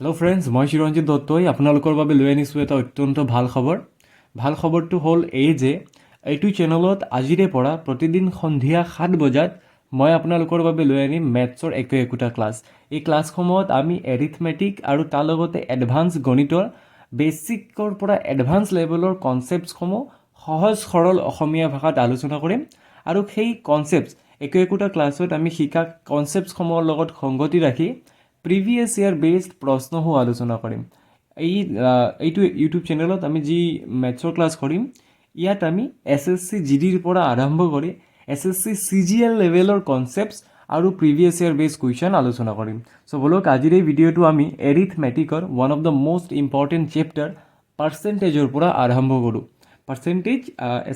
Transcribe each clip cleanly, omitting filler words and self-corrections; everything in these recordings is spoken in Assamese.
হেল্ল' ফ্ৰেণ্ডছ, মই চিৰঞ্জিত দত্তই আপোনালোকৰ বাবে লৈ আনিছোঁ এটা অত্যন্ত ভাল খবৰ। ভাল খবৰটো হ'ল এই যে এইটো চেনেলত আজিৰে পৰা প্ৰতিদিন সন্ধিয়া 7 বজাত মই আপোনালোকৰ বাবে লৈ আনিম মেথছৰ একোটা ক্লাছ। এই ক্লাছসমূহত আমি এৰিথমেটিক আৰু তাৰ লগতে এডভান্স গণিতৰ বেচিকৰ পৰা এডভান্স লেভেলৰ কনচেপ্টছসমূহ সহজ সৰল অসমীয়া ভাষাত আলোচনা কৰিম। আৰু সেই কনচেপ্টছ একোটা ক্লাছত আমি শিকা কনচেপ্টছসমূহৰ লগত সংগতি ৰাখি প্ৰিভিয়াছ ইয়াৰ বেছড প্ৰশ্নসমূহ আলোচনা কৰিম। এইটো ইউটিউব চেনেলত আমি যি মেথছৰ ক্লাছ কৰিম, ইয়াত আমি SSC GDৰ পৰা আৰম্ভ কৰি SSC CGL লেভেলৰ কনচেপ্টছ আৰু প্ৰিভিয়াছ ইয়াৰ বেছড কুৱেশ্যন আলোচনা কৰিম। চ' বলক আজিৰ এই ভিডিঅ'টো আমি এৰিথমেটিকৰ one of the most important chapter পাৰ্চেণ্টেজৰ পৰা আৰম্ভ কৰোঁ। পাৰ্চেণ্টেজ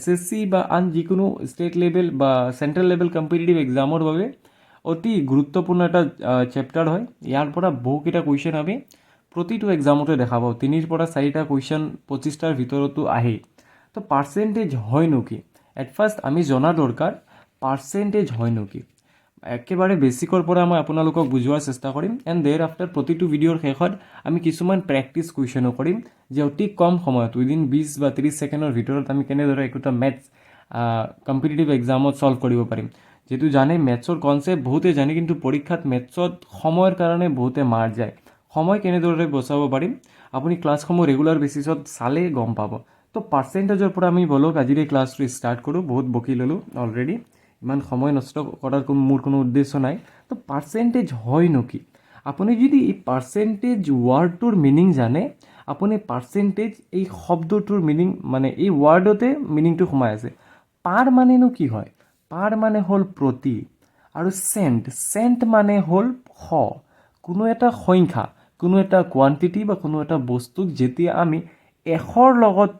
SSC বা আন যিকোনো ষ্টেট লেভেল বা চেণ্ট্ৰেল লেভেল কম্পিটিটিভ এক্সামৰ বাবে অতি গুৰুত্বপূৰ্ণ এটা চেপ্টাৰ হয়। ইয়াৰ পৰা বহুকেইটা কুৱেশ্যন আমি প্ৰতিটো এক্সামতে দেখা পাওঁ। 3 পৰা 4টা কুৱেশ্যন 25টাৰ ভিতৰতো আহেই। তো পাৰ্চেণ্টেজ হয়নো কি? এট ফাৰ্ষ্ট আমি জনা দৰকাৰ পাৰ্চেণ্টেজ হয়নো কি। একেবাৰে বেছিকৰ পৰা মই আপোনালোকক বুজোৱাৰ চেষ্টা কৰিম। এণ্ড দেৰ আফটাৰ প্ৰতিটো ভিডিঅ'ৰ শেষত আমি কিছুমান প্ৰেক্টিছ কুৱেশ্যনো কৰিম, যে অতি কম সময়ত উইদিন 20 বা 30 ছেকেণ্ডৰ ভিতৰত আমি কেনেদৰে একোটা মেথছ কম্পিটিটিভ এক্সামত ছল্ভ কৰিব পাৰিম। যেহেতু জানে মেথছৰ কনচেপ্ট বহুতে জানে, কিন্তু পৰীক্ষাত মেথছত সময়ৰ কাৰণে বহুতে মাৰ যায়। সময় কেনেদৰে বচাব পাৰিম আপুনি ক্লাছসমূহ ৰেগুলাৰ বেচিছত চালে গম পাব। তো পাৰ্চেণ্টেজৰ পৰা আমি বলক আজিৰ এই ক্লাছটো ষ্টাৰ্ট কৰোঁ। বহুত বকি ল'লোঁ অলৰেডি, ইমান সময় নষ্ট কৰাৰ মোৰ কোনো উদ্দেশ্য নাই। তো পাৰ্চেণ্টেজ হয়নো কি? আপুনি যদি এই পাৰ্চেণ্টেজ ৱাৰ্ডটোৰ মিনিং জানে, আপুনি পাৰ্চেণ্টেজ এই শব্দটোৰ মিনিং মানে এই ৱাৰ্ডতে মিনিংটো সোমাই আছে। পাৰ মানেনো কি হয়? পাৰ মানে হ'ল প্ৰতি, আৰু চেণ্ট মানে হ'ল শ। কোনো এটা সংখ্যা, কোনো এটা কোৱান্টিটি বা কোনো এটা বস্তুক যেতিয়া আমি এশৰ লগত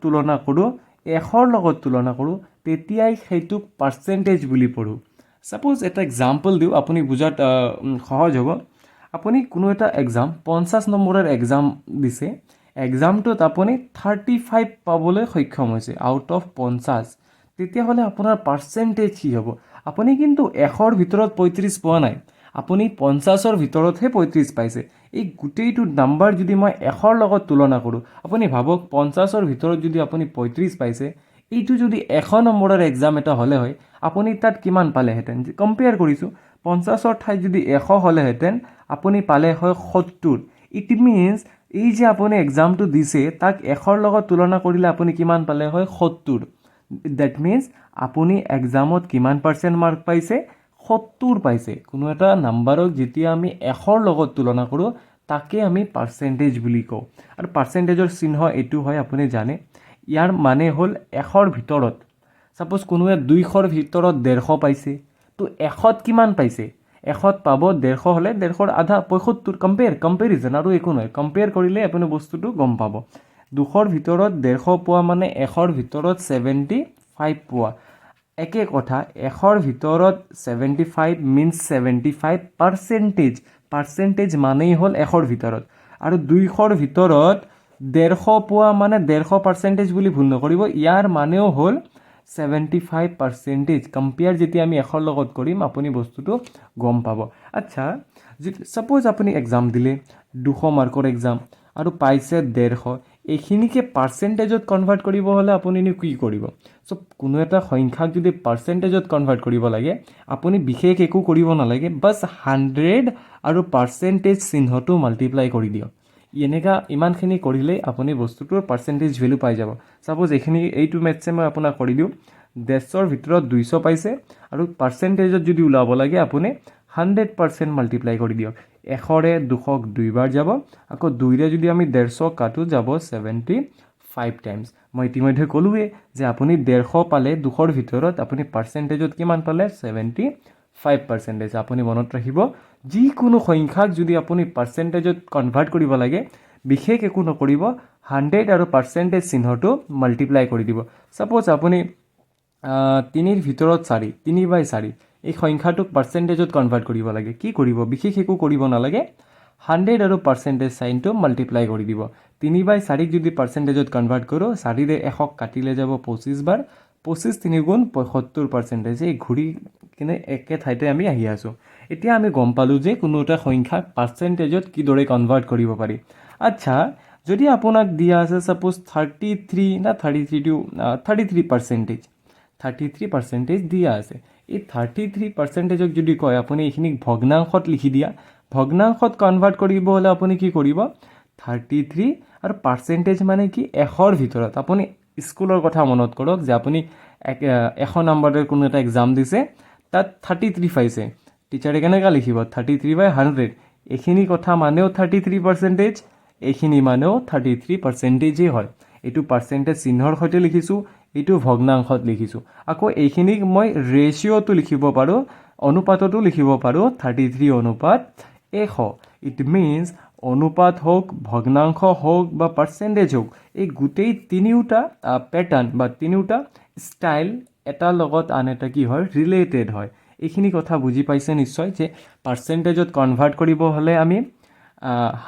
তুলনা কৰোঁ তেতিয়াই সেইটোক পাৰ্চেণ্টেজ বুলি পঢ়োঁ। ছাপ'জ এটা এক্সাম্পল দিওঁ, আপুনি বুজাত সহজ হ'ব। আপুনি কোনো এটা এক্সাম 50 নম্বৰৰ এক্সাম দিছে, এক্সামটোত আপুনি 35 পাবলৈ সক্ষম হৈছে আউট অফ 50। তেতিয়াহ'লে আপোনাৰ পাৰ্চেণ্টেজ কি হ'ব? আপুনি কিন্তু 100ৰ ভিতৰত 35 পোৱা নাই, আপুনি 50ৰ ভিতৰতহে 35 পাইছে। এই গোটেইটো নাম্বাৰ যদি মই 100ৰ লগত তুলনা কৰোঁ, আপুনি ভাবক 50ৰ ভিতৰত যদি আপুনি 35 পাইছে, এইটো যদি 100 নম্বৰৰ এক্সাম এটা হ'লে হয়, আপুনি তাত কিমান পালেহেঁতেন? কম্পেয়াৰ কৰিছোঁ, 50ৰ ঠাইত যদি 100 হ'লেহেঁতেন আপুনি পালে হয় 70। ইট মিনছ এই যে আপুনি এক্সামটো দিছে তাক 100ৰ লগত তুলনা কৰিলে আপুনি কিমান পালে হয়? 70। ডেট মিনছ আপুনি এক্সামত কিমান পাৰ্চেণ্ট মাৰ্ক পাইছে? 70 পাইছে। কোনো এটা নাম্বাৰক যেতিয়া আমি 100ৰ লগত তুলনা কৰোঁ তাকে আমি পাৰ্চেণ্টেজ বুলি কওঁ। আৰু পাৰ্চেণ্টেজৰ চিহ্ন এইটো হয়, আপুনি জানে ইয়াৰ মানে হ'ল 100ৰ ভিতৰত। ছাপ'জ কোনোৱে 200ৰ ভিতৰত 150 পাইছে, তো 100ত কিমান পাইছে? 100ত পাব 150 হ'লে 150ৰ আধা 75। কম্পেৰিজন আৰু একো নহয়, কম্পেয়াৰ কৰিলে আপুনি বস্তুটো গম পাব। 200ৰ ভিতৰত 150 পোৱা মানে 100ৰ ভিতৰত 75 পোৱা। একে কথা, 100ৰ ভিতৰত 75 মিনছ 75 পাৰ্চেণ্টেজ। পাৰ্চেণ্টেজ মানেই হ'ল 100ৰ ভিতৰত। আৰু 200ৰ ভিতৰত 150 পোৱা মানে 150 পাৰ্চেণ্টেজ বুলি ভুল নকৰিব, ইয়াৰ মানেও হ'ল 75 পাৰ্চেণ্টেজ। কম্পেয়াৰ যেতিয়া আমি 100ৰ লগত কৰিম আপুনি বস্তুটো গম পাব। আচ্ছা, ছাপ'জ আপুনি এক্সাম দিলে 200 মাৰ্কৰ এক্সাম আৰু পাইছে 150, এইখিনিকে পাৰ্চেণ্টেজত কনভাৰ্ট কৰিব হ'লে আপুনিনো কি কৰিব? চ' কোনো এটা সংখ্যাক যদি পাৰ্চেণ্টেজত কনভাৰ্ট কৰিব লাগে, আপুনি বিশেষ একো কৰিব নালাগে, বাছ 100 আৰু পাৰ্চেণ্টেজ চিহ্নটো মাল্টিপ্লাই কৰি দিয়ক। ইমানখিনি কৰিলেই আপুনি বস্তুটোৰ পাৰ্চেণ্টেজ ভেলু পাই যাব। ছাপ'জ এইটো মেথছে মই আপোনাক কৰি দিওঁ, 150ৰ ভিতৰত 200 পাইছে আৰু পাৰ্চেণ্টেজত যদি ওলাব লাগে আপুনি 100% মাল্টিপ্লাই কৰি দিয়ক। 100ৰে 200ক 2 বাৰ যাব, আকৌ 2ৰে যদি আমি 150 কাটো যাব 75 টাইমছ। মই ইতিমধ্যে ক'লোৱে যে আপুনি 150 পালে 200ৰ ভিতৰত, আপুনি পাৰ্চেণ্টেজত কিমান পালে? 75%। আপুনি মনত ৰাখিব, যিকোনো সংখ্যাক যদি আপুনি পাৰ্চেণ্টেজত কনভাৰ্ট কৰিব লাগে বিশেষ একো নকৰিব, 100 আৰু পাৰ্চেণ্টেজ চিহ্নটো মাল্টিপ্লাই কৰি দিব। ছাপ'জ আপুনি 3ৰ ভিতৰত 4, 3/4 এই সংখ্যাটোক পাৰ্চেণ্টেজত কনভাৰ্ট কৰিব লাগে। কি কৰিব? বিশেষ একো কৰিব নালাগে, 100 আৰু পাৰ্চেণ্টেজ চাইনটো মাল্টিপ্লাই কৰি দিব। 3/4ক যদি পাৰ্চেণ্টেজত কনভাৰ্ট কৰোঁ, 4ৰে 100ক কাটিলে যাব 25 বাৰ, 25 3 গুণ 75%, এই ঘূৰি কিনে একে ঠাইতে আমি আহি আছোঁ। এতিয়া আমি গম পালোঁ যে কোনো এটা সংখ্যাক পাৰ্চেণ্টেজত কিদৰে কনভাৰ্ট কৰিব পাৰি। আচ্ছা, যদি আপোনাক দিয়া আছে ছাপ'জ 33 না 33% 33% দিয়া আছে। এই 33%ক যদি কয় আপুনি এইখিনিক ভগ্নাংশত লিখি দিয়া, ভগ্নাংশত কনভাৰ্ট কৰিব হ'লে আপুনি কি কৰিব, 33 আৰু পাৰ্চেণ্টেজ মানে কি, 100ৰ ভিতৰত। আপুনি স্কুলৰ কথা মনত কৰক যে আপুনি 100 নম্বৰৰ কোনো এটা এক্সাম দিছে, তাত 33 পাইছে, টিচাৰে কেনেকৈ লিখিব 33/100। এইখিনি কথা মানেও 33%, এইখিনি মানেও 33%ই হয়। এইটো পাৰ্চেণ্টেজ চিহ্নৰ সৈতে লিখিছোঁ, এইটো ভগ্নাংশত লিখিছোঁ। আকৌ এইখিনিক মই ৰেচিঅ'টো লিখিব পাৰোঁ, অনুপাততো লিখিব পাৰোঁ, 33/100। ইট মিনছ অনুপাত হওক, ভগ্নাংশ হওক বা পাৰ্চেণ্টেজ হওক, এই গোটেই তিনিওটা পেটাৰ্ণ বা তিনিওটা ষ্টাইল এটাৰ লগত আন এটা কি হয়, ৰিলেটেড হয়। এইখিনি কথা বুজি পাইছে নিশ্চয়, যে পাৰ্চেণ্টেজত কনভাৰ্ট কৰিব হ'লে আমি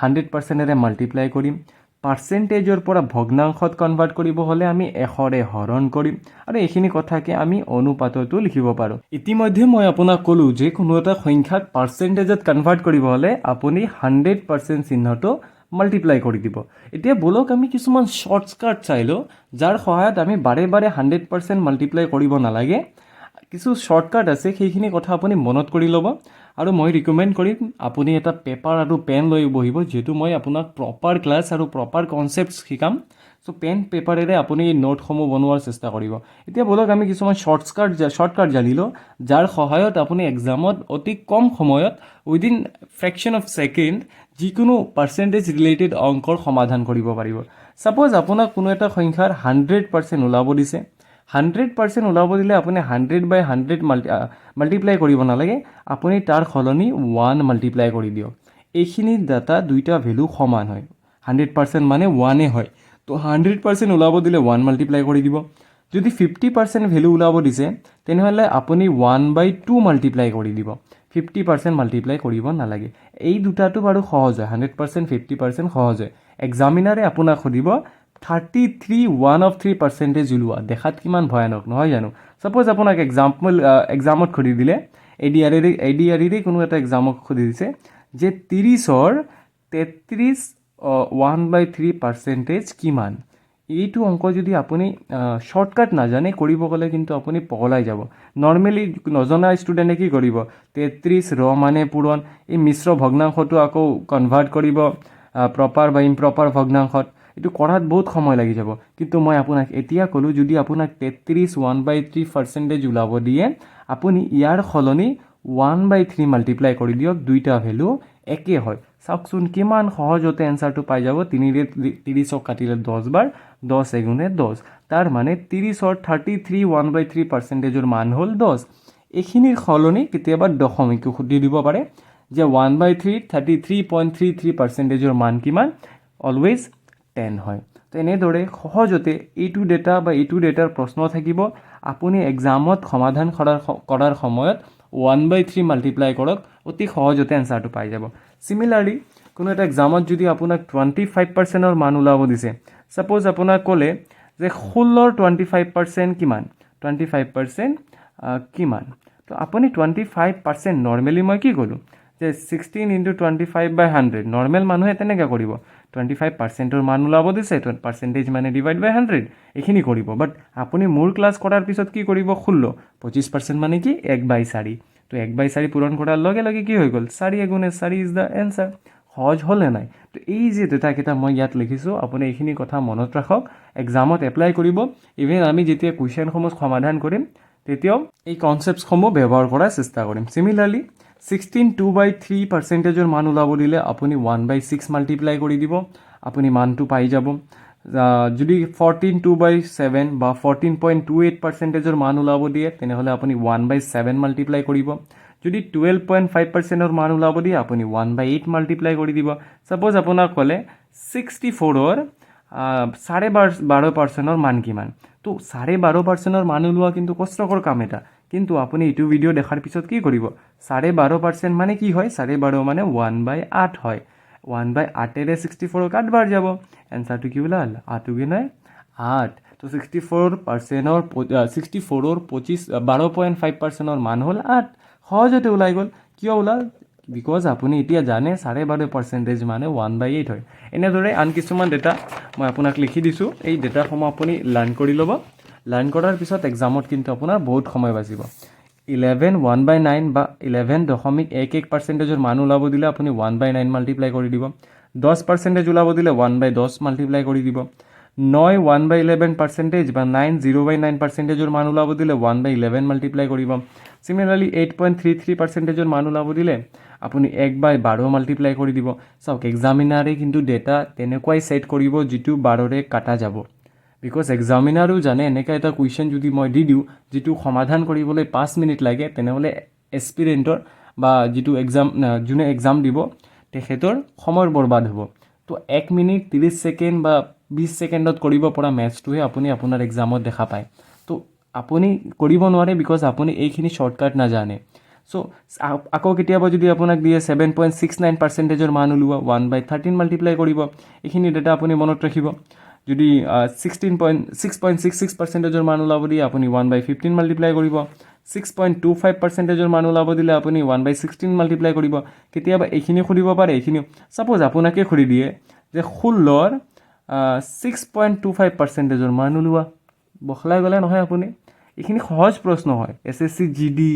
100%ৰে মাল্টিপ্লাই কৰিম, পাৰ্চেণ্টেজৰ পৰা ভগ্নাংশত কনভাৰ্ট কৰিব হ'লে আমি 100ৰে হৰণ কৰিম, আৰু এইখিনি কথাকে আমি অনুপাততো লিখিব পাৰোঁ। ইতিমধ্যে মই আপোনাক ক'লোঁ যে কোনো এটা সংখ্যাক পাৰ্চেণ্টেজত কনভাৰ্ট কৰিব হ'লে আপুনি 100% চিহ্নটো মাল্টিপ্লাই কৰি দিব। এতিয়া ব'লক আমি কিছুমান শ্বৰ্টকাট চাই লওঁ, যাৰ সহায়ত আমি বাৰে বাৰে 100% মাল্টিপ্লাই কৰিব নালাগে। কিছু শ্বৰ্টকাট আছে, সেইখিনি কথা আপুনি মনত কৰি ল'ব। আৰু মই ৰিকমেণ্ড কৰিম আপুনি এটা পেপাৰ আৰু পেন লৈ বহিব, যিহেতু মই আপোনাক প্ৰপাৰ ক্লাছ আৰু প্ৰপাৰ কনচেপ্টছ শিকাম। চ' পেন পেপাৰেৰে আপুনি নোটসমূহ বনোৱাৰ চেষ্টা কৰিব। এতিয়া ব'লক আমি কিছুমান শ্বৰ্টকাট জানি লওঁ, যাৰ সহায়ত আপুনি এক্সামত অতি কম সময়ত উইদিন ফ্ৰেকশ্যন অফ ছেকেণ্ড যিকোনো পাৰ্চেণ্টেজ ৰিলেটেড অংকৰ সমাধান কৰিব পাৰিব। ছাপ'জ আপোনাক কোনো এটা সংখ্যাৰ 100% ওলাব দিছে, 100% ওলাব দিলে আপুনি 100/100 মাল্টিপ্লাই কৰিব নালাগে, আপুনি তাৰ সলনি 1 মাল্টিপ্লাই কৰি দিয়ক। এইখিনি ডাটা দুইটা ভেলু সমান হয়, 100% মানে 1 হয়। তো 100% ওলাব দিলে 1 মাল্টিপ্লাই কৰি দিব। যদি 50% ভেলু ওলাব দিছে, তেনেহ'লে আপুনি 1/2 মাল্টিপ্লাই কৰি দিব, 50% মাল্টিপ্লাই কৰিব নালাগে। এই দুটাটো বাৰু সহজ হয়, 100% 50% সহজ হয়। এক্সামিনাৰে আপোনাক সুধিব 33/1/3% ওলোৱা, দেখাত কিমান ভয়ানক নহয় জানো। ছাপ'জ আপোনাক এক্সামত সুধি দিলে, ADRE কোনো এটা এক্সামক সুধি দিছে যে 30ৰ 33/1/3% কিমান। এইটো অংক যদি আপুনি শ্বৰ্টকাট নাজানে কৰিব গ'লে কিন্তু আপুনি পগলাই যাব। নৰ্মেলি নজনা ষ্টুডেণ্টে কি কৰিব, 33 মানে পূৰণ, এই মিশ্ৰ ভগ্নাংশটো আকৌ কনভাৰ্ট কৰিব প্ৰপাৰ বা ইম্প্ৰপাৰ ভগ্নাংশত। এইটো কৰাত বহুত সময় লাগি যাব। কিন্তু মই আপোনাক এতিয়া ক'লোঁ, যদি আপোনাক 33/1/3% ওলাব দিয়ে, আপুনি ইয়াৰ সলনি 1/3 মাল্টিপ্লাই কৰি দিয়ক, দুইটা ভেলু একে হয়। চাওকচোন কিমান সহজতে এনচাৰটো পাই যাব। 30ক কাটিলে 10 বাৰ, 10 এগুণে 10, তাৰ মানে 30ৰ 33/1/3%ৰ মান হ'ল 10। এইখিনিৰ সলনি কেতিয়াবা দশমিকো সুধি দিব পাৰে যে 1/3 33.33%ৰ মান কিমান, অলৱেজ 10 হয়। তো এনেদৰে সহজতে এইটো ডেটা বা এইটো ডেটাৰ প্ৰশ্ন থাকিব, আপুনি এক্সামত সমাধান কৰাৰ সময়ত 1/3 মাল্টিপ্লাই কৰক, অতি সহজতে এনচাৰটো পাই যাব। চিমিলাৰলি কোনো এটা এক্সামত যদি আপোনাক 25%ৰ মান ওলাব দিছে, ছাপ'জ আপোনাক ক'লে যে 16ৰ 25% কিমান, 25% কিমান। তো আপুনি 25% নৰ্মেলি মই কি ক'লোঁ যে 16 × 25/100, নৰ্মেল মানুহে তেনেকৈ কৰিব। 25%ৰ মান ওলাব দিছে, পাৰ্চেণ্টেজ মানে ডিভাইড বাই 100, এইখিনি কৰিব। বাট আপুনি মোৰ ক্লাছ কৰাৰ পিছত কি কৰিব, 16, 25% মানে কি 1/4। তো 1/4 পূৰণ কৰাৰ লগে লগে কি হৈ গ'ল, 4 এগুণে 4 ইজ দ্য এনচাৰ। সহজ হ'লে নাই। তো এই যে ডেটাকেইটা মই ইয়াত লিখিছোঁ, আপুনি এইখিনি কথা মনত ৰাখক, এক্সামত এপ্লাই কৰিব। ইভেন আমি যেতিয়া কুৱেশ্যনসমূহ সমাধান কৰিম, তেতিয়াও এই কনচেপ্টসমূহ ব্যৱহাৰ কৰাৰ চেষ্টা কৰিম। চিমিলাৰলি 16 2/3%ৰ মান ওলাব দিলে আপুনি 1/6 মাল্টিপ্লাই কৰি দিব, আপুনি মানটো পাই যাব। যদি 14 2/7 বা 14.28%ৰ মান ওলাব দিয়ে, তেনেহ'লে আপুনি 1/7 মাল্টিপ্লাই কৰিব। যদি 12.5%ৰ মান ওলাব দিয়ে, আপুনি 1/8 মাল্টিপ্লাই কৰি দিব। ছাপ'জ আপোনাক ক'লে 64ৰ 12.5%ৰ মান কিমান। তো 12.5%ৰ মান ওলোৱা কিন্তু কষ্টকৰ কাম এটা। কিন্তু আপুনি এইটো ভিডিঅ' দেখাৰ পিছত কি কৰিব, 12.5% মানে কি হয়, 12.5 মানে 1/8 হয়। 1/8ৰে 64ক 8 বাৰ যাব, এনচাৰটো কি ওলাল, 8 × 8। তো 64ৰ 12.5%ৰ মান হ'ল 8 সহজতে ওলাই গ'ল কিয় ওলাল বিকজ আপুনি এতিয়া জানে 12.5% মানে 1/8 হয় এনেদৰে আন কিছুমান ডেটা মই আপোনাক লিখি দিছোঁ এই ডেটাসমূহ আপুনি লাৰ্ণ কৰি ল'ব লাৰ্ণ কৰাৰ পিছত এক্সামত কিন্তু আপোনাৰ বহুত সময় বাচিব 11 1/9 বা 11.11%ৰ মান ওলাব দিলে আপুনি 1/9 মাল্টিপ্লাই কৰি দিব 10% ওলাব দিলে 1/10 মাল্টিপ্লাই কৰি দিব 9 1/11% বা 9 0/9%ৰ মান ওলাব দিলে 1/11 মাল্টিপ্লাই কৰিব সিমিলাৰলি 8.33%ৰ মান ওলাব দিলে আপুনি 1/12 মাল্টিপ্লাই কৰি দিব চাওক এক্সামিনাৰে কিন্তু ডেটা তেনেকুৱাই সেট কৰিব যেটো 12ৰে কাটা যাব বিকজ এক্সামিনাৰো জানে এনেকা এটা কুৱেশ্যন যদি মই দি দিওঁ যেটো সমাধান কৰিবলৈ 5 মিনিট লাগে তেনেহলে এস্পিৰেন্টৰ বা যেটো যোনে এক্সাম দিব তেখেতৰ সময় বৰবাদ হ'ব তো 1 মিনিট 30 সেকেন্ড বা 20 সেকেন্ডত কৰিব পৰা মেথছটোহে আপুনি আপোনাৰ এক্সামত দেখা পায় তো আপুনি কৰিব নোৱাৰে বিকজ আপুনি এইখিনি শৰ্টকাট নাজানে সো আকৌ কেতিয়াবা যদি আপোনাক দিয়ে 7.69%ৰ মান ওলোৱা 1/13 মাল্টিপ্লাই কৰিব এইখিনি ডেটা আপুনি মনত ৰাখিব যদি 6.66%ৰ মান ওলাব দিয়ে আপুনি 1/15 মাল্টিপ্লাই কৰিব 6.25%ৰ মান ওলাব দিলে আপুনি 1/16 মাল্টিপ্লাই কৰিব কেতিয়াবা এইখিনি খুলিব পাৰে এইখিনি সাপোজ আপোনাকে খুলি দিয়ে যে 16ৰ 6.25%ৰ মান ওলোৱা বখলাই গলে নহয় আপুনি এইখিনি সহজ প্ৰশ্ন হয় এসএসসি জিডি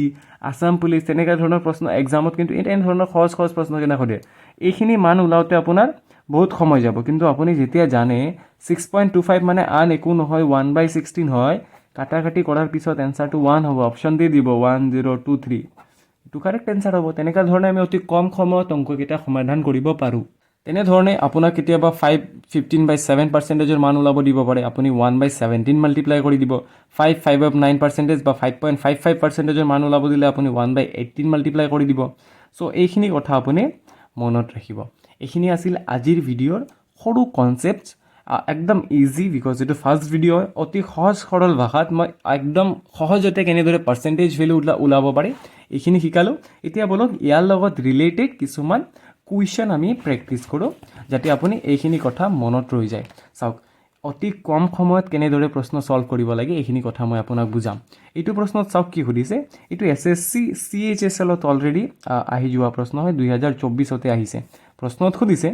আসাম পুলিচ তেনেকা ধৰণৰ প্ৰশ্ন এক্সামত কিন্তু এই ধৰণৰ সহজ প্ৰশ্ন কেনে কৰে এইখিনি মান ওলাওতে আপোনাৰ বহুত সময় যাব কিন্তু আপুনি যেতিয়া জানে 6.25 মানে আন একো নহয় 1/16 হয় কাটাকাটি কৰাৰ পিছত এনসাৰটো 1 হ'ব অপচন দি দিব 1023 এটো কাৰেক্ট এনসাৰ হ'ব তেনেকা ধৰণে আমি অতি কম সময়ত অংককেইটা সমাধান কৰিব পাৰো তেনে ধৰণে আপোনাক কেতিয়াবা 15/7%ৰ মান ওলাব দিব পাৰে আপুনি 1/17 মাল্টিপ্লাই কৰি দিব 5/9% বা 5.55%ৰ মান ওলাব দিলে আপুনি 1/18 মাল্টিপ্লাই কৰি দিব সো এইখিনি কথা আপুনি মনত ৰাখিব এইখিনি আছিল আজিৰ ভিডিঅ'ৰ সৰু কনসেপ্টছ একদম ইজি বিকজ এটো ফাৰ্স্ট ভিডিঅ অতি সহজ সৰল ভাষাত মই একদম সহজতে কেনেদৰে পাৰ্সেন্টেজ ভ্যালু ওলাব পাৰে এইখিনি শিকালো এতিয়া বলক ইয়াৰ লগত ৰিলেটেড কিছুমান কুৱেশ্যন আমি প্ৰেক্টিছ কৰো যাতে আপুনি এইখিনি কথা মনত ৰৈ যায় চাওক অতি কম সময়ত কেনেদৰে প্ৰশ্ন সলভ কৰিব লাগে এইখিনি কথা মই আপোনাক বুজাম এইটো প্ৰশ্নত চাওক কি সুধিছে এইটো এসএসসি সিএইচএসএল ত অলৰেডি আহি যোৱা প্ৰশ্ন হয় 2024 তে আহিছে প্ৰশ্নত সুধিছে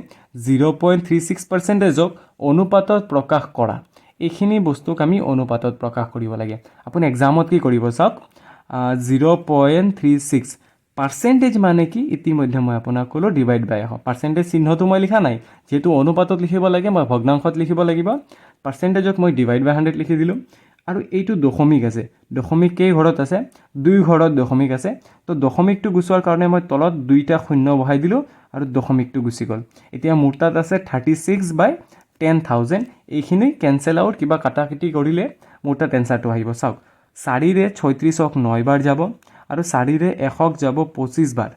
0.36%ক অনুপাতত প্ৰকাশ কৰা এইখিনি বস্তুক আমি অনুপাতত প্ৰকাশ কৰিব লাগে আপুনি এক্সামত কি কৰিব চাওক 0.36 পার্সেন্টেজ মানে কি ইতিমধ্যে মই আপোনাক কলো ডিভাইড বাই পার্সেন্টেজ চিহ্নটো মই লিখা নাই যেহেতু অনুপাতত লিখিব লাগে মই ভগ্নাংশত লিখিব লাগিব পার্সেন্টেজক মই ডিভাইড বাই 100 লিখি দিলো আৰু এইটো দশমিক আছে দশমিক কেই ঘৰত আছে দুই ঘৰত দশমিক আছে তো দশমিকটো গুছোৱাৰ কাৰণে মই তলত দুইটা শূন্য বহাই দিলো আৰু দশমিকটো গুচি গল এতিয়া মোৰ তাত আছে 36/10,000 এইখিনি কেনসেল আউট কিবা কাটাকাটি কৰিলে মোৰ তাত এনসাৰটো আহিব চাওক 4 ৰে 36ক 9 বাৰ যাব আৰু 4 ৰে 1ক যাব 25 বাৰ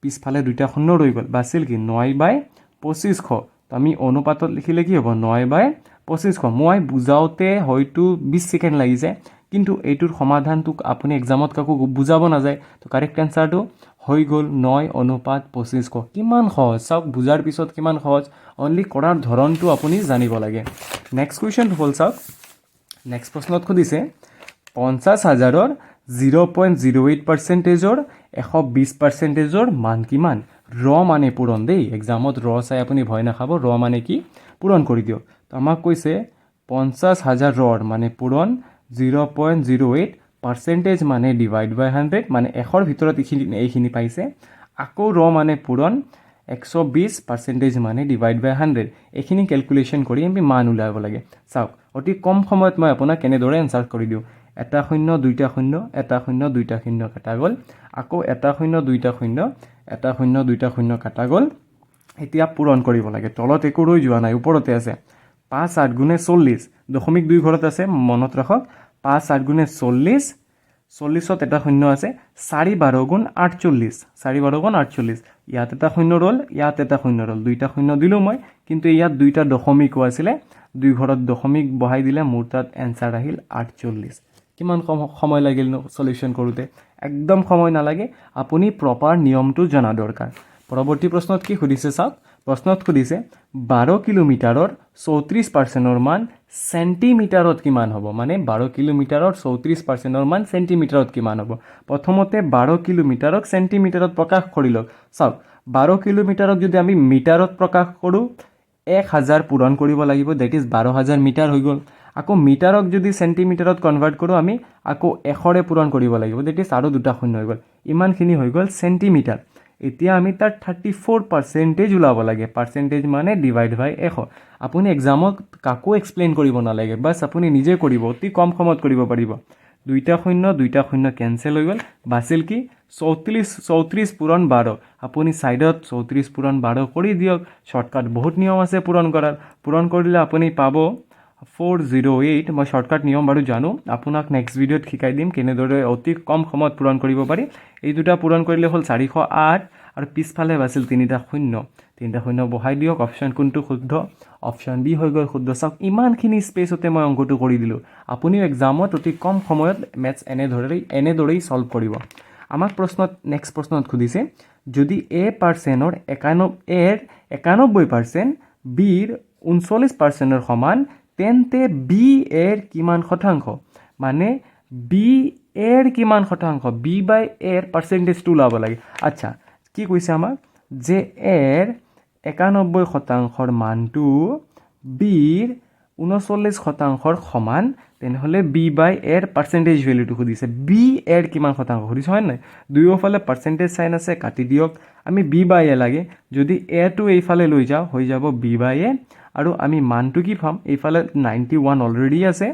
পিছফালে দুইটা শূন্য ৰৈ গল বাছিল কি 9/2500 তো আমি অনুপাতত লিখিলে কি হ'ব 9/2500 মই বুজাওতে হয়তো 20 সেকেন্ড লাগিছে কিন্তু এইটোৰ সমাধানটো আপুনি এক্সামত কাকো বুজাব না যায় তো কাৰেক্ট আনসাৰটো হৈ গল 9/2500 কিমান সহজ চাওক বুজাৰ পিছত কিমান সহজ অনলি কৰাৰ ধৰণটো আপুনি জানিব লাগে নেক্সট কোৱেশ্চন হ'ল চাওক নেক্সট প্ৰশ্নত খুদিছে 50,000ৰ 0.08%ৰ 120%ৰ মান কিমান ৰ মানে পূৰণ দেই এক্সামত ৰ চাই আপুনি ভয় নাখাব ৰ মানে কি পূৰণ কৰি দিও তো আমাক কৈছে 50,000 ৰ মানে পূৰণ 0.08% মানে ডিভাইড বাই 100 মানে এশৰ ভিতৰত এইখিনি পাইছে আকৌ ৰ মানে পূৰণ 120% মানে ডিভাইড বাই 100 এইখিনি ক্যালকুলেশন কৰি আমি মান উলাব লাগে চাওক অতি কম সময়ত মই আপোনাক কেনেদৰে আনসাৰ কৰি দিও এটা শূন্য দুইটা শূন্য এটা শূন্য দুইটা শূন্য কাটা গল আকৌ এটা শূন্য দুইটা শূন্য এটা শূন্য দুইটা শূন্য কাটা গল এতিয়া পূৰণ কৰিব লাগে তলত একো ৰৈ যোৱা নাই ওপৰতে আছে 5 8 গুণে 40 দশমিক দুই ঘৰত আছে মনত ৰাখক 5 8 গুণে 40 40ত এটা শূন্য আছে 4 12 গুণ 48 4 12 গুণ 48 ইয়াত এটা শূন্য ৰল ইয়াত এটা শূন্য ৰল দুইটা শূন্য দিলো মই কিন্তু ইয়াত দুইটা দশমিকও আছিল দুই ঘৰত দশমিক বহাই দিলে মোৰ তাত এনসাৰ আহিল 48 কিমান সময় লাগিল সলিউশন কৰোতে একদম সময় নালাগে আপুনি প্ৰপাৰ নিয়মটো জানা দৰকাৰ পৰৱৰ্তী প্ৰশ্নত কি খুদিছে চাওক প্ৰশ্নত খুদিছে 12 কিলোমিটাৰৰ 34%ৰ মান চেণ্টিমিটাৰত কিমান হ'ব, মানে 12 কিলোমিটাৰৰ 34%ৰ মান চেণ্টিমিটাৰত কিমান হ'ব। প্ৰথমতে 12 কিলোমিটাৰক চেণ্টিমিটাৰত প্ৰকাশ কৰি লওক। চাওক 12 কিলোমিটাৰক যদি আমি মিটাৰত প্ৰকাশ কৰোঁ 1000 পূৰণ কৰিব লাগিব, ডেট ইজ 12,000 মিটাৰ হৈ গ'ল। আকৌ মিটাৰক যদি চেণ্টিমিটাৰত কনভাৰ্ট কৰোঁ আমি আকৌ 100ৰে পূৰণ কৰিব লাগিব, ডেট ইজ আৰু 2টা শূন্য হৈ গ'ল। ইমানখিনি হৈ গ'ল চেণ্টিমিটাৰ। এতিয়া আমি তাৰ 34% ওলাব লাগে, পাৰ্চেণ্টেজ মানে ডিভাইড বাই 100। আপুনি এক্সামত কাকো এক্সপ্লেইন কৰিব নালাগে, বাছ আপুনি নিজে কৰিব, অতি কম সময়ত কৰিব পাৰিব। 2টা শূন্য কেঞ্চেল হৈ গ'ল, বাছিল কি 34 পূৰণ 12। আপুনি ছাইডত 34 পূৰণ 12 কৰি দিয়ক, শ্বৰ্টকাট বহুত নিয়ম আছে পূৰণ কৰাৰ। পূৰণ কৰিলে আপুনি পাব 408। মই শ্বৰ্টকাট নিয়ম বাৰু জানো, আপোনাক নেক্সট ভিডিঅ'ত শিকাই দিম কেনেদৰে অতি কম সময়ত পূৰণ কৰিব পাৰি। এই দুটা পূৰণ কৰিলে হ'ল 408 আৰু পিছফালে বাছিল 3টা শূন্য বহাই দিয়ক। অপশ্যন কোনটো শুদ্ধ? অপশ্যন বি হৈ গ'ল শুদ্ধ। চাওক ইমানখিনি স্পেচতে মই অংকটো কৰি দিলোঁ। আপুনিও এক্সামত অতি কম সময়ত মেথছ এনেদৰেই ছল্ভ কৰিব। আমাক নেক্সট প্ৰশ্নত সুধিছে, যদি A%ৰ 91%, Bৰ 39%ৰ সমান, তেন্তে বি এৰ কিমান শতাংশ? মানে বি এৰ কিমান শতাংশ? বি বাই এৰ পাৰ্চেণ্টেজটো ওলাব লাগে। আচ্ছা, কি কৈছে আমাক যে এৰ 91%ৰ মানটো বিৰ 39%ৰ সমান, তেনেহ'লে বি বাই এৰ পাৰ্চেণ্টেজ ভেলুটো সুধিছে। বি এৰ কিমান শতাংশ সুধিছে, হয় নাই? দুয়োফালে পাৰ্চেণ্টেজ চাইন আছে, কাটি দিয়ক। আমি বি বাই এ লাগে, যদি এটো এইফালে লৈ যাওঁ হৈ যাব বি বাই এ, আৰু আমি মানটো কি পাম? এইফালে 91 অলৰেডি আছে,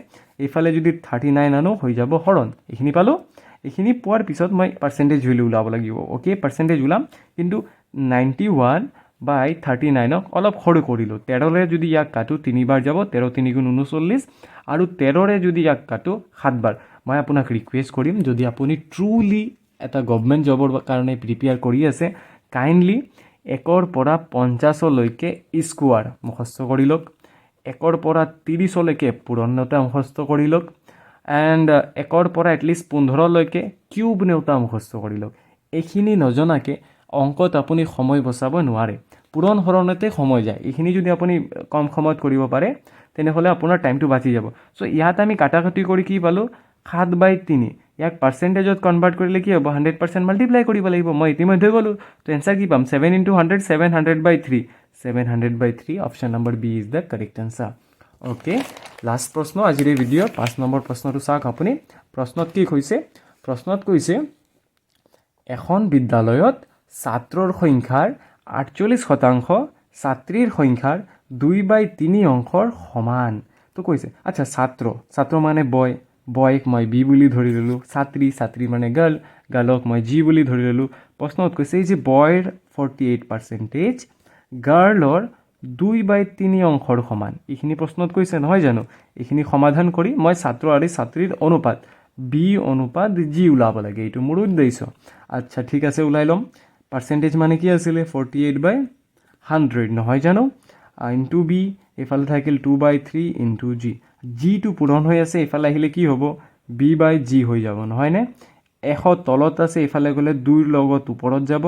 এইফালে যদি 39 আনো হৈ যাব হৰণ। এইখিনি পালোঁ। এইখিনি পোৱাৰ পিছত মই পাৰ্চেণ্টেজ ভেলু ওলাব লাগিব। অ'কে, পাৰ্চেণ্টেজ ওলাম, কিন্তু 91 বাই 39ক অলপ সৰু কৰিলোঁ। 13ৰে যদি ইয়াক কাটো 3বাৰ যাব, 13 3 গুণ 39, আৰু 13ৰে যদি ইয়াক কাটো 7বাৰ। মই আপোনাক ৰিকুৱেষ্ট কৰিম, যদি আপুনি ট্ৰুলি এটা গভৰ্ণমেণ্ট জবৰ কাৰণে প্ৰিপেয়াৰ কৰি আছে, কাইণ্ডলি 1ৰ পৰা 50লৈকে স্কোৱাৰ মুখস্থ কৰি লওক, 1ৰ পৰা 30লৈকে পূৰণ মুখস্থ কৰি লওক, এণ্ড 1ৰ পৰা এটলিষ্ট 15লৈকে কিউব নেওতা মুখস্থ কৰি লওক। এইখিনি নজনাকৈ অংকত আপুনি সময় বচাব নোৱাৰে, পূৰণ হৰণতে সময় যায়। এইখিনি যদি আপুনি কম সময়ত কৰিব পাৰে তেনেহ'লে আপোনাৰ টাইমটো বাচি যাব। চ' ইয়াত আমি কাটাকাটি কৰি কি পালোঁ? 7/3। ইয়াক পাৰ্চেণ্টেজত কনভাৰ্ট কৰিলে কি হ'ব? 100% মাল্টিপ্লাই কৰিব লাগিব। মই ইতিমধ্যে ক'লোঁ, তো এনচাৰ কি পাম? 7 × 100, 700/3। 700/3, option number B is the correct answer. Okay, last প্ৰশ্ন আজিৰ এই ভিডিঅ'ৰ 5 নম্বৰ প্ৰশ্নটো চাওক আপুনি। প্ৰশ্নত কি কৈছে? প্ৰশ্নত কৈছে এখন বিদ্যালয়ত ছাত্ৰৰ সংখ্যাৰ 48%, ছাত্ৰীৰ সংখ্যাৰ 2/3 অংশৰ সমান। তো কৈছে, আচ্ছা ছাত্ৰ মানে বয়ক মই বি বুলি ধৰি ল'লোঁ, ছাত্ৰী মানে গাৰ্লক মই জি বুলি ধৰি ল'লোঁ। প্ৰশ্নত কৈছে এই যে বয়ৰ 48%, গাৰ্লৰ 2/3 অংশৰ সমান। এইখিনি প্ৰশ্নত কৈছে নহয় জানো? এইখিনি সমাধান কৰি মই ছাত্ৰ আৰু ছাত্ৰীৰ অনুপাত বি অনুপাত জি ওলাব লাগে, এইটো মোৰ উদ্দেশ্য। আচ্ছা ঠিক আছে, ওলাই ল'ম। পাৰ্চেণ্টেজ মানে কি আছিলে? 48/100 নহয় জানো? ইনটু বি, এইফালে থাকিল 2/3 ইনটু জি। জিটো পূৰণ হৈ আছে, এইফালে আহিলে কি হ'ব? বি বাই জি হৈ যাব, নহয়নে? 100 তলত আছে, এইফালে গ'লে 2ৰ লগত ওপৰত যাব।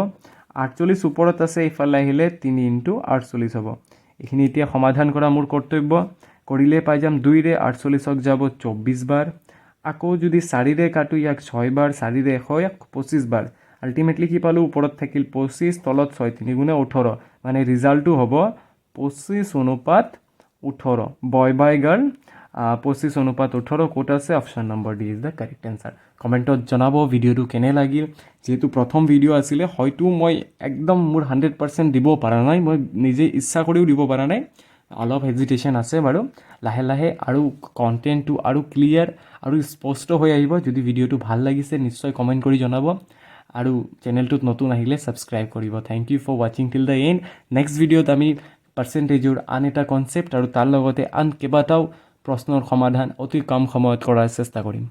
48 ওপৰত আছে, এইফালে আহিলে 3 × 48 হ'ব। এইখিনি এতিয়া সমাধান কৰা মোৰ কৰ্তব্য। কৰিলে পাই যাম 2ৰে 48ক যাব 24 বাৰ। আকৌ যদি 4ৰে কাটো ইয়াক 6 বাৰ, 4ৰে 100 ইয়াক 25 বাৰ। আল্টিমেটলি কি পালোঁ? ওপৰত থাকিল 25, তলত 6 3 গুণে 18, মানে ৰিজাল্টটো হ'ব 25/18। বয় বাই গাৰ্ল 25/18 ক'ত আছে? Option number D is the correct answer. কমেণ্টত জনাব ভিডিঅ'টো কেনে লাগিল। যিহেতু প্ৰথম ভিডিঅ' আছিলে, হয়তো মই একদম মোৰ 100% দিব পৰা নাই, মই নিজে ইচ্ছা কৰিও দিব পৰা নাই, অলপ হেজিটেশ্যন আছে বাৰু। লাহে লাহে আৰু কণ্টেণ্টটো আৰু ক্লিয়াৰ আৰু স্পষ্ট হৈ আহিব। যদি ভিডিঅ'টো ভাল লাগিছে নিশ্চয় কমেণ্ট কৰি জনাব, আৰু চেনেলটোত নতুন আহিলে ছাবস্ক্ৰাইব কৰিব। থেংক ইউ ফৰ ৱাচিং টিল দ্য এণ্ড। নেক্সট ভিডিঅ'ত আমি পাৰ্চেণ্টেজৰ আন এটা কনচেপ্ট আৰু তাৰ লগতে আন কেইবাটাও প্ৰশ্নৰ সমাধান অতি কম সময়ত কৰাৰ চেষ্টা কৰিম।